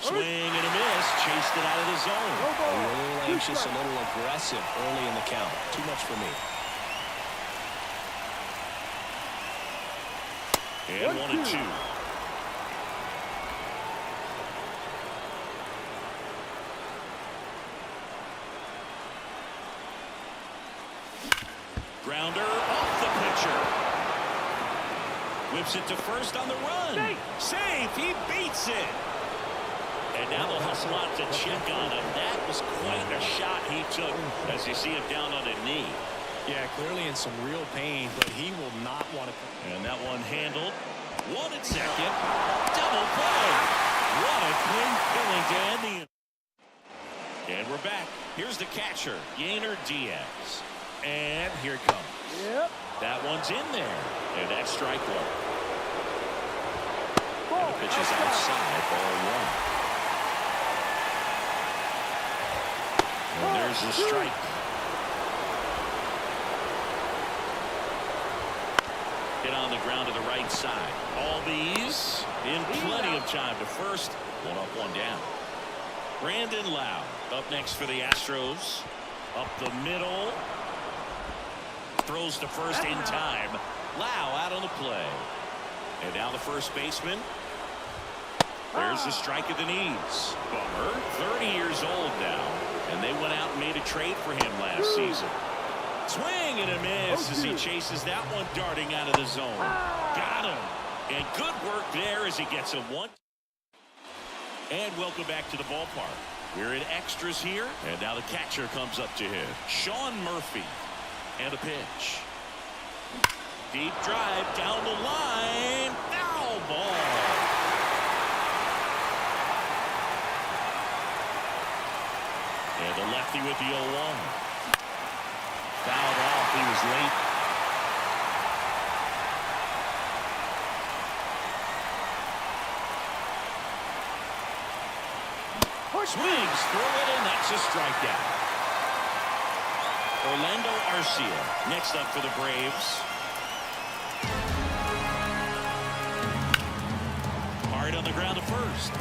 Swing and a miss, chased it out of the zone. A little anxious, a little aggressive early in the count. Too much for me. And 1-2. Grounder off the pitcher. Whips it to first on the run. Safe. He beats it. And now they'll hustle out to check on him. That was quite a shot he took as you see him down on a knee. Yeah, clearly in some real pain, but he will not want to. And that one handled. 1 at second. Double play. What a clean filling to end the inning. And we're back. Here's the catcher, Yainer Diaz. And here it comes. Yep. That one's in there. And that's strike 1. And the pitch is outside, ball 1. And there's the strike. Hit on the ground to the right side. All these in plenty of time to first. 1 up, 1 down. Brandon Lau up next for the Astros. Up the middle. Throws to first in time. Lau out on the play. And now the first baseman. There's the strike at the knees. Bummer, 30 years old now. And they went out and made a trade for him last season. Swing and a miss as he chases that one darting out of the zone. Got him. And good work there as he gets a one. And welcome back to the ballpark. We're in extras here. And now the catcher comes up to him. Sean Murphy. And a pitch. Deep drive down the line. Foul ball. And the lefty with the 0-1. Fouled off. He was late. Swings through it, and that's a strikeout. Orlando Arcia next up for the Braves. Hard on the ground to first.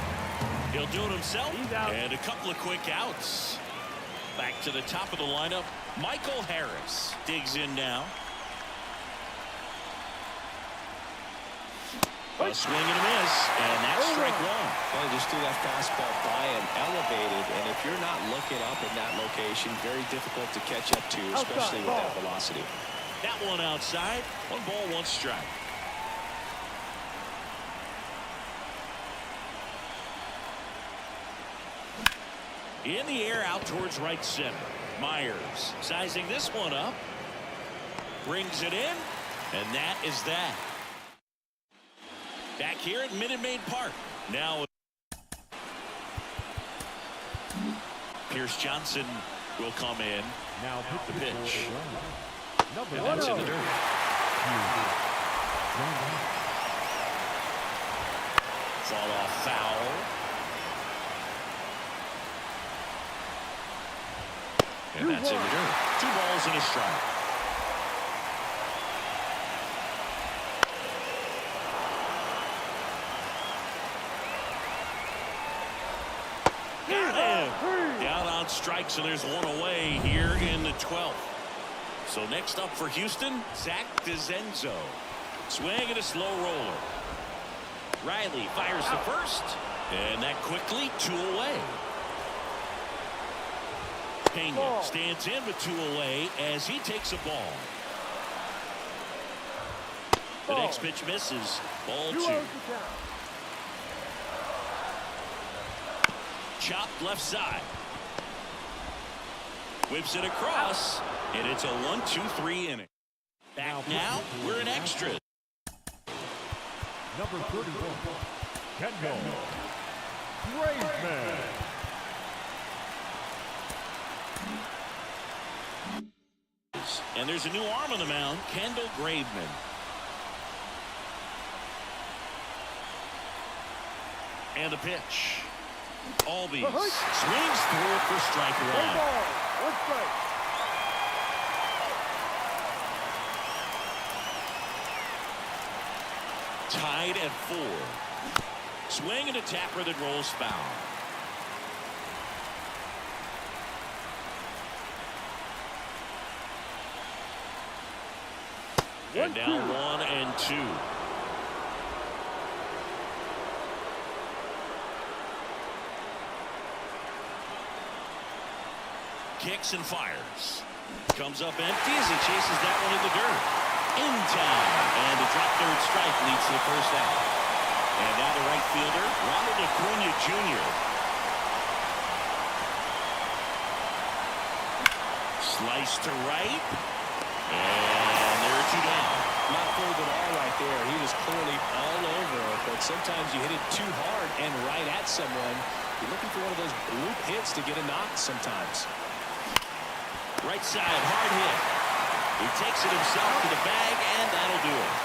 He'll do it himself. And a couple of quick outs. Back to the top of the lineup. Michael Harris digs in now. A swing and a miss, and that's strike one. Well, just threw that fastball by and elevated, and if you're not looking up in that location, very difficult to catch up to, especially with that velocity. That one outside. 1 ball, 1 strike. In the air out towards right center. Myers sizing this one up. Brings it in, and that is that. Back here at Minute Maid Park. Now Pierce Johnson will come in. Now the pitch. And that's in the dirt. Fall off foul. And that's in the dirt. 2 balls and a strike. Down on strikes, and there's 1 away here in the 12th. So next up for Houston, Zach Dezenzo. Swing and a slow roller. Riley fires the first, and that quickly 2 away. Pena stands in with 2 away as he takes a ball. The next pitch misses. Ball 2. Chopped left side. Whips it across, and it's a 1-2-3 inning. Back now, we're in extras. Number 31, Kendall Graveman. And there's a new arm on the mound, Kendall Graveman. And a pitch. Albies swings through it for strike 1. 1 ball, 1 strike. Tied at 4. Swing and a tapper that rolls foul. And down 1 and 2. Kicks and fires. Comes up empty as he chases that one in the dirt. In time. And a drop third strike leads to the first out. And now the right fielder, Ronald ACUNA Jr. Slice to right. And there are 2 down. Not fooled at all right there. He was clearly all over it, but sometimes you hit it too hard and right at someone. You're looking for one of those bloop hits to get a knock sometimes. Right side, hard hit. He takes it himself to the bag, and that'll do it.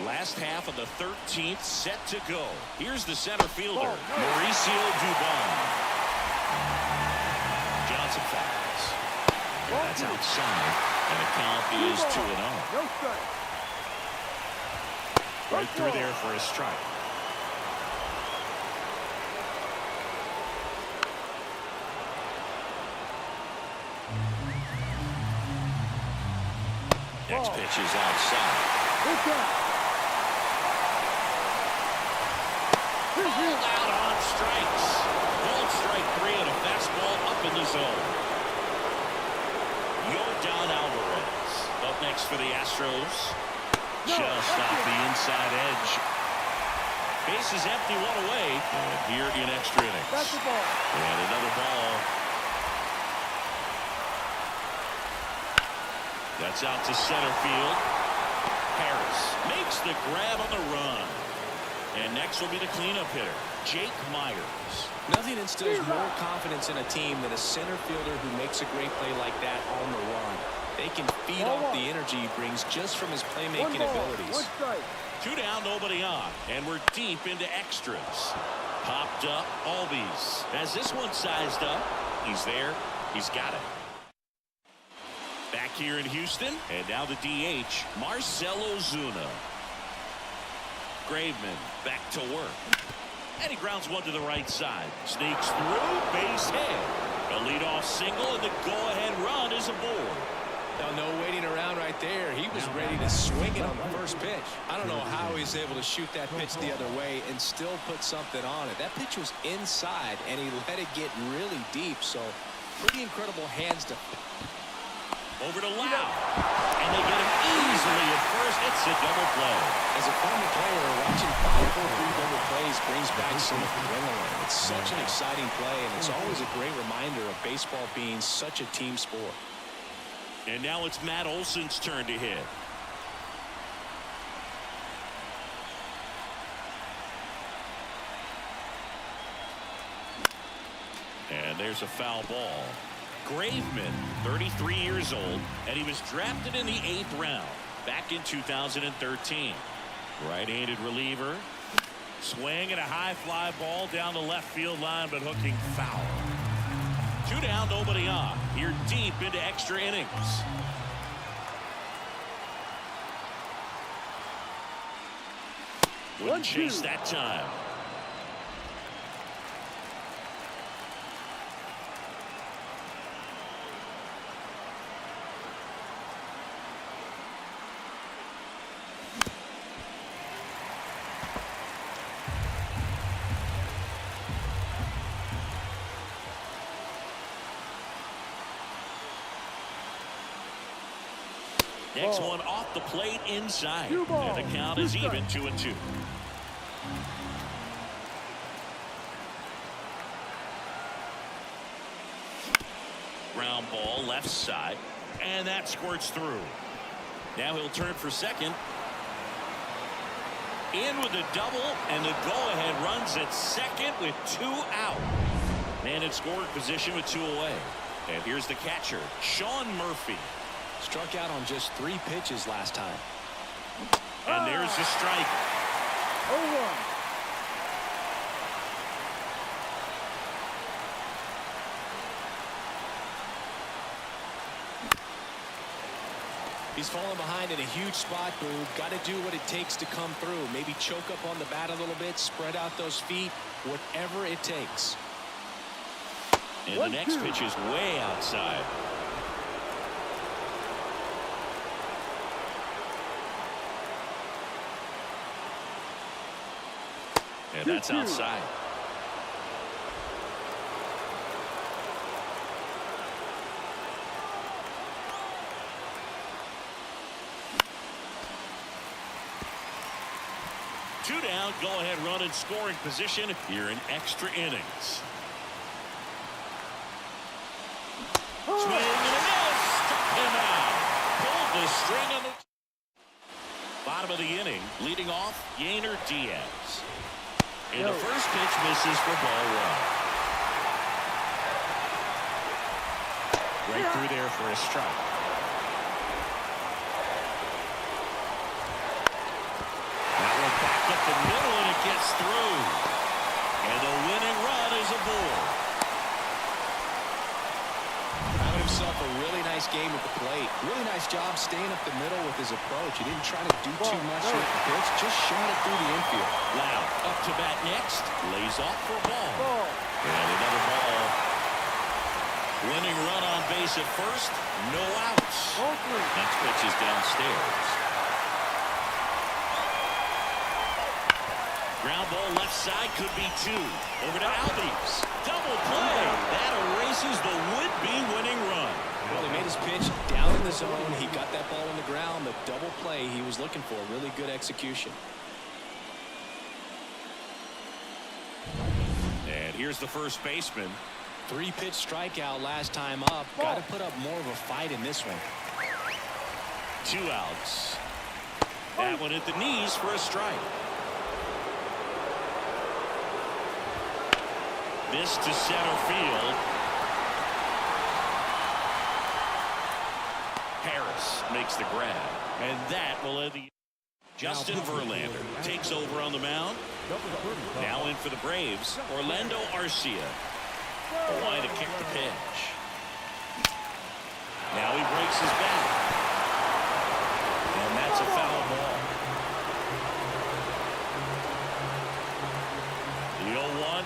Last half of the 13th set to go. Here's the center fielder, Mauricio Dubon. Johnson fouls. And that's outside, and the count is 2-0. No strike. Right through there for a strike. Next pitch is outside. Pulled out on strikes. Ball strike 3 and a fastball up in the zone. Yordan Alvarez up next for the Astros. Just off the inside edge. Base is empty, one away. And here in extra innings. That's the ball. And another ball. That's out to center field. Harris makes the grab on the run. And next will be the cleanup hitter, Jake Myers. Nothing instills more confidence in a team than a center fielder who makes a great play like that on the run. They can feed off the energy he brings just from his playmaking abilities. One strike. 2 down, nobody on, and we're deep into extras. Popped up, Albies. Has this one sized up? He's there. He's got it. Back here in Houston, and now the DH, Marcell Ozuna. Graveman back to work. And he grounds one to the right side. Sneaks through, base hit. A leadoff single, and the go-ahead run is aboard. Now, no waiting around right there. He was ready to swing it on the first pitch. I don't know how he's able to shoot that pitch the other way and still put something on it. That pitch was inside, and he let it get really deep. So, pretty incredible hands to... Over to Lau. And they get him easily at first. It's a double play. As a former player, watching 5-4-3 double plays brings back some adrenaline. It's such an exciting play, and it's always a great reminder of baseball being such a team sport. And now it's Matt Olson's turn to hit. And there's a foul ball. Graveman, 33 years old, and he was drafted in the 8th round back in 2013. Right-handed reliever. Swing and a high fly ball down the left field line, but hooking foul. 2 down, nobody on. Here deep into extra innings. Wouldn't chase that time. Next one off the plate inside. And the count is even 2-2. Ground ball left side. And that squirts through. Now he'll turn for second. In with a double, and the go-ahead runs at second with 2 out. Man in scoring position with 2 away. And here's the catcher, Sean Murphy. Struck out on just 3 pitches last time. And there's the strike. 0-1. He's falling behind in a huge spot, Boog. Got to do what it takes to come through. Maybe choke up on the bat a little bit, spread out those feet, whatever it takes. And the next pitch is way outside. And that's outside. Two down, go ahead run in scoring position here in extra innings. Swing and a miss. Struck him out. Pulled the string on the bottom of the inning. Leading off, Yainer Diaz. And the first pitch misses for ball 1. Right through there for a strike. That one back up the middle, and it gets through. And the winning run is aboard. Having himself a really nice game at the plate. Really nice job staying up the middle with his approach. He didn't try to do too much with the pitch, just shot it through the infield. Lau up to bat next, lays off for a ball. And another ball. Winning run on base at first, no outs. Next pitch is downstairs. Ground ball left side, could be 2. Over to Albies. Double play. That erases the would-be winning run. Well, he made his pitch down in the zone. He got that ball on the ground. The double play he was looking for. Really good execution. And here's the first baseman. 3-pitch strikeout last time up. Got to put up more of a fight in this one. 2 outs. That one at the knees for a strike. This to center field. Harris makes the grab. And that will end the... Justin Verlander takes over on the mound. Now in for the Braves, Orlando Arcia. Wide to kick the pitch. Now he breaks his back. And that's a foul ball. The 0-1.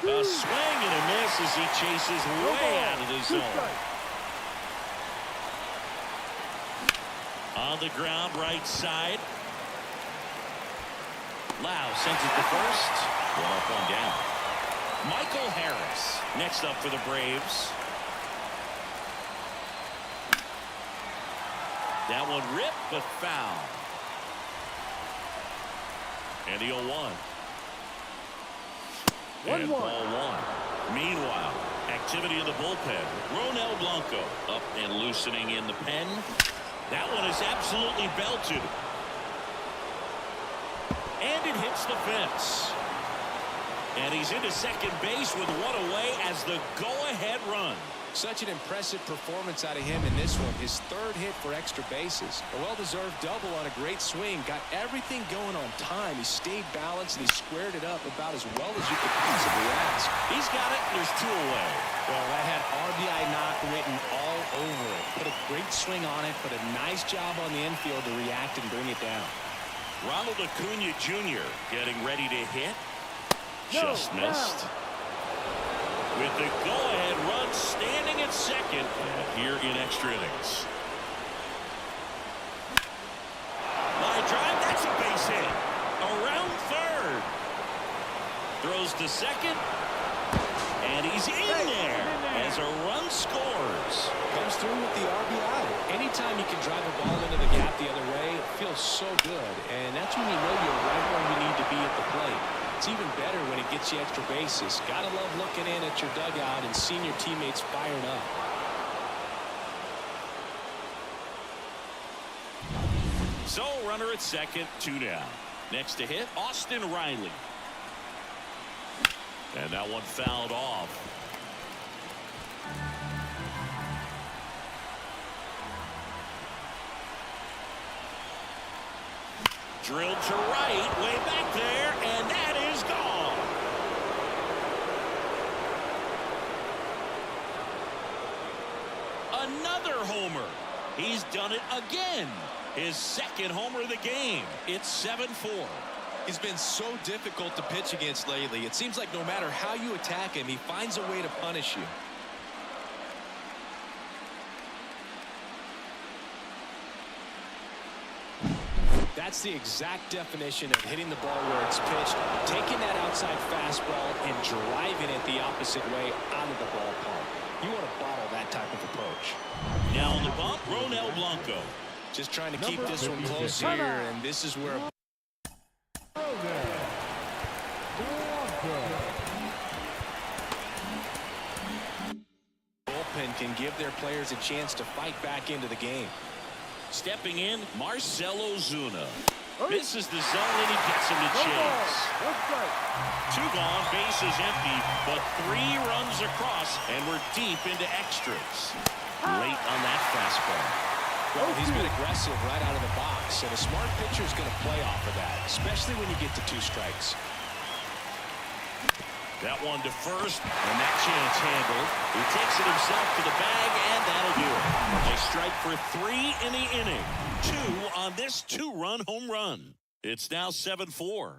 A swing and a miss as he chases way out of the zone. On the ground, right side. Lau sends it to first. 1 up, 1 down. Michael Harris next up for the Braves. That one ripped but foul. And the 0-1. And ball 1. Meanwhile, activity in the bullpen. Ronald Blanco up and loosening in the pen. That one is absolutely belted. And it hits the fence. And he's into second base with 1 away as the go-ahead run. Such an impressive performance out of him in this one. His 3rd hit for extra bases. A well-deserved double on a great swing. Got everything going on time. He stayed balanced and he squared it up about as well as you could possibly ask. He's got it. There's 2 away. Well, that had RBI knock written all over it. Put a great swing on it. Put a nice job on the infield to react and bring it down. Ronald ACUNA Jr. getting ready to hit. Just missed. With the go-ahead run standing at second here in extra innings. Line drive, that's a base hit. Around third. Throws to second. And he's in there as a run scores. Comes through with the RBI. Anytime you can drive a ball into the gap the other way, it feels so good. And that's when you know you're right where you need to be at the plate. It's even better when it gets you extra bases. Gotta love looking in at your dugout and seeing your teammates fired up. So runner at second, 2 down. Next to hit, Austin Riley. And that one fouled off. Drilled to right, way back there, and that is gone. Another homer. He's done it again. His 2nd homer of the game. It's 7-4. He's been so difficult to pitch against lately. It seems like no matter how you attack him, he finds a way to punish you. That's the exact definition of hitting the ball where it's pitched, taking that outside fastball and driving it the opposite way out of the ballpark. You want to bottle that type of approach. Now on the bump, Ronald Blanco. Just trying to keep this one close here, and this is where... Bullpen can give their players a chance to fight back into the game. Stepping in, Marcell Ozuna. Misses the zone and he gets him to chase. 2 gone, base is empty, but 3 runs across, and we're deep into extras. Late on that fastball. Well, he's been aggressive right out of the box, and a smart pitcher is going to play off of that, especially when you get to 2 strikes. That one to first, and that chance handled. He takes it himself to the bag, and that'll do it. A strike for 3 in the inning. 2 on this 2-run home run. It's now 7-4.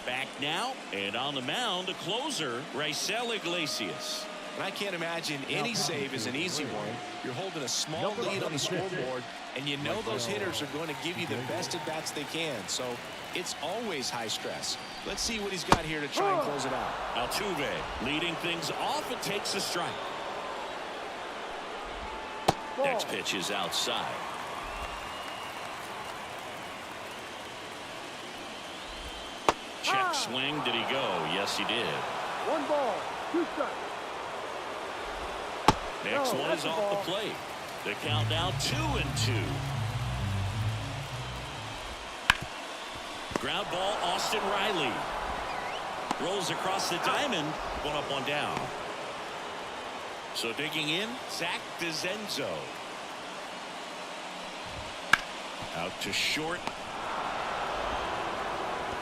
Back now, and on the mound, the closer, Raisel Iglesias. And I can't imagine any save is an easy one. You're holding a small lead on the scoreboard, and you know those hitters are going to give you the best at-bats they can. So it's always high stress. Let's see what he's got here to try and close it out. Altuve leading things off and takes a strike. Next pitch is outside. Check swing. Did he go? Yes, he did. 1 ball, 2 strikes. Next one is off the plate. The count now 2-2. Ground ball, Austin Riley. Rolls across the diamond. 1 up, 1 down. So digging in, Zach Dezenzo. Out to short.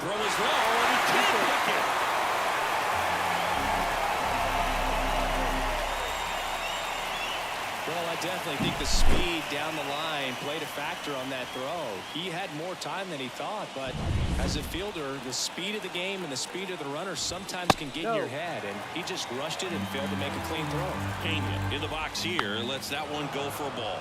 Throw is low, and he can't pick it. Well, I definitely think the speed down the line played a factor on that throw. He had more time than he thought, but as a fielder, the speed of the game and the speed of the runner sometimes can get in your head, and he just rushed it and failed to make a clean throw. Pena in the box here, lets that one go for a ball.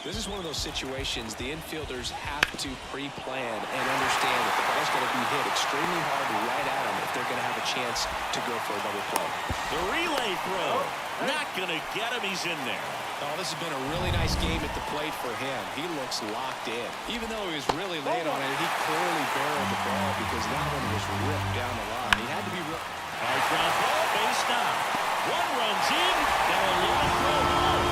This is one of those situations the infielders have to pre-plan and understand that the ball's going to be hit extremely hard right at them if they're going to have a chance to go for a double play. The relay throw. Not going to get him. He's in there. Oh, this has been a really nice game at the plate for him. He looks locked in. Even though he was really late on it, he clearly barreled the ball because that one was ripped down the line. He had to be ripped. High ground ball, base knock. 1 runs in. Now a long throw home.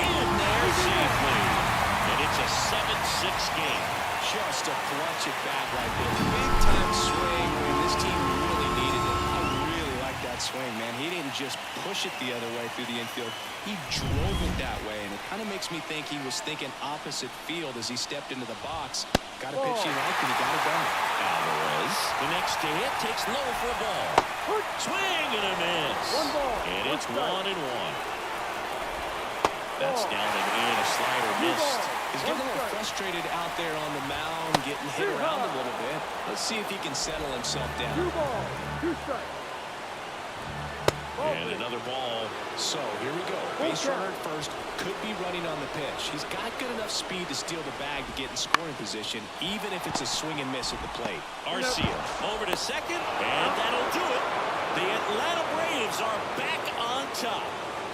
In there safely. And it's a 7-6 game. Just a clutch at bat right there. Big time swing when this team really needed it. I really like that swing, man. He didn't just push it the other way through the infield. He drove it that way, and it kind of makes me think he was thinking opposite field as he stepped into the box. Got a pitch he liked, and he got it done. Alvarez, the next hit, takes low for a ball. Swing and a miss. 1 ball. And it's 1-1. That's down and in. A slider missed. He's getting a little frustrated out there on the mound, getting hit around a little bit. Let's see if he can settle himself down. 2 balls, 2 strikes. And another ball. So here we go. Base runner at first, could be running on the pitch. He's got good enough speed to steal the bag to get in scoring position, even if it's a swing and miss at the plate. Arcia over to second, and that'll do it. The Atlanta Braves are back on top.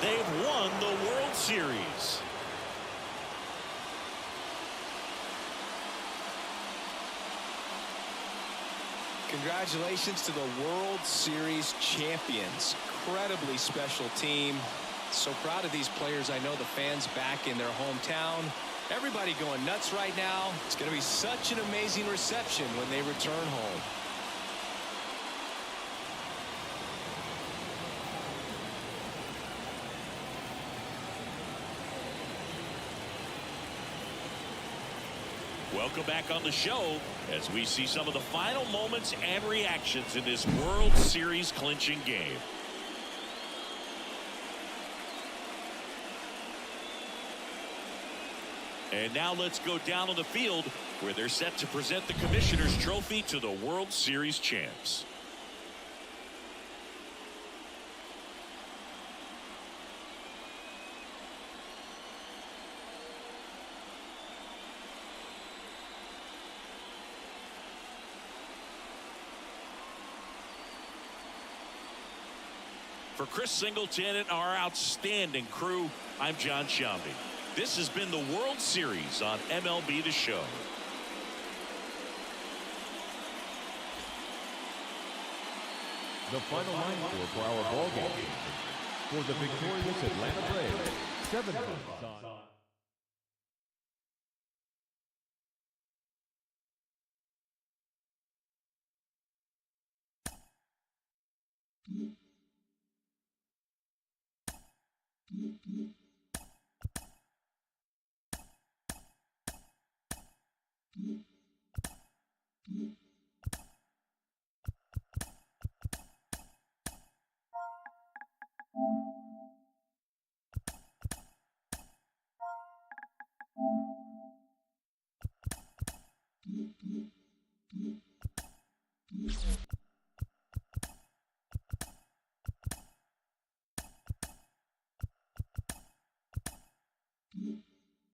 They've won the World Series. Congratulations to the World Series champions. Incredibly special team. So proud of these players. I know the fans back in their hometown. Everybody going nuts right now. It's going to be such an amazing reception when they return home. Welcome back on the show as we see some of the final moments and reactions in this World Series clinching game. And now let's go down on the field where they're set to present the Commissioner's Trophy to the World Series champs. For Chris Singleton and our outstanding crew, I'm John Shambi. This has been the World Series on MLB The Show. The final line score for our ball game. For the victorious Atlanta Braves, 7 runs on.